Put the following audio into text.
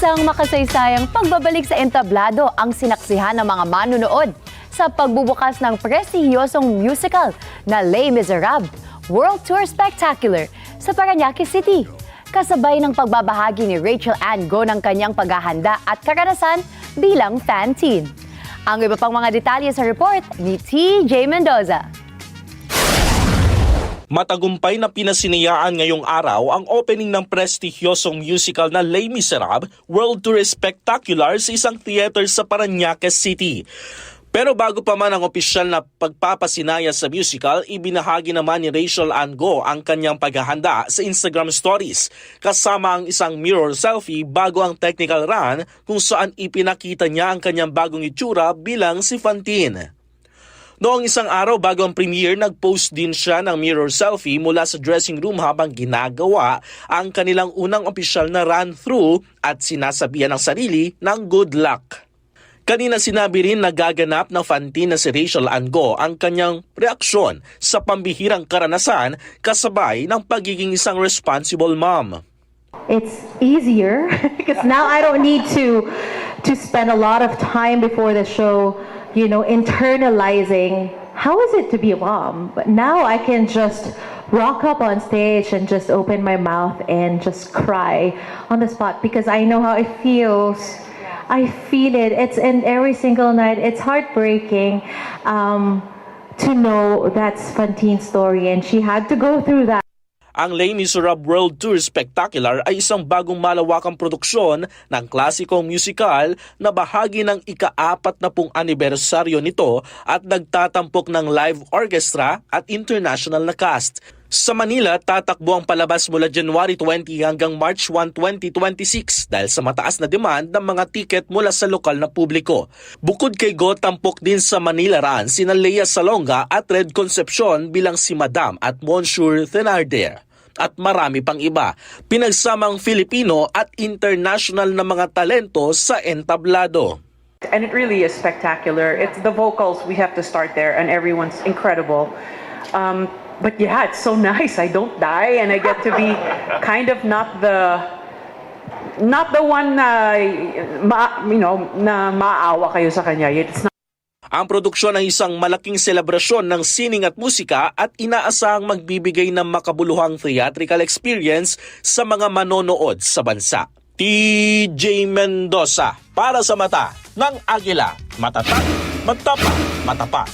Isang makasaysayang pagbabalik sa entablado ang sinaksihan ng mga manunood sa pagbubukas ng prestihiyosong musical na Les Miserables World Tour Spectacular sa Parañaque City. Kasabay ng pagbabahagi ni Rachel Ann Go ng kanyang paghahanda at karanasan bilang fan teen. Ang iba pang mga detalye sa report ni TJ Mendoza. Matagumpay na pinasinayaan ngayong araw ang opening ng prestigyosong musical na Les Miserables World Tour Spectacular sa isang theater sa Parañaque City. Pero bago pa man ang opisyal na pagpapasinaya sa musical, ibinahagi naman ni Rachel Ann Go ang kanyang paghahanda sa Instagram stories kasama ang isang mirror selfie bago ang technical run kung saan ipinakita niya ang kanyang bagong itsura bilang si Fantine. Noong isang araw bago ang premiere, nag-post din siya ng mirror selfie mula sa dressing room habang ginagawa ang kanilang unang opisyal na run-through at sinasabihan ng sarili ng good luck. Kanina sinabi rin na gaganap na Fantine na si Rachel Ann Go ang kanyang reaksyon sa pambihirang karanasan kasabay ng pagiging isang responsible mom. It's easier because now I don't need to spend a lot of time before the show, internalizing how is it to be a mom. But now I can just rock up on stage and just open my mouth and just cry on the spot because I know how it feels. I feel it. It's in every single night. It's heartbreaking to know that's Fantine's story and she had to go through that. Ang Les Miserables World Tour Spectacular ay isang bagong malawakang produksyon ng klasikong musical na bahagi ng ika-40 anibersaryo nito at nagtatampok ng live orchestra at international na cast. Sa Manila, tatakbo ang palabas mula January 20 hanggang March 1, 2026 dahil sa mataas na demand ng mga tiket mula sa lokal na publiko. Bukod kay Go, tampok din sa Manila Run sina Lea Salonga at Red Concepcion bilang si Madam at Monsieur Thenardier. At marami pang iba, pinagsamang Filipino at international na mga talento sa entablado. And it really is spectacular. It's the vocals, we have to start there, and everyone's incredible. But yeah, it's so nice. I don't die, and I get to be kind of not the one na maawa kayo sa kanya. It's not. Ang produksyon ay isang malaking selebrasyon ng sining at musika at inaasahang magbibigay ng makabuluhang theatrical experience sa mga manonood sa bansa. TJ Mendoza para sa Mata ng Agila. Matatag, magtapa, matapat.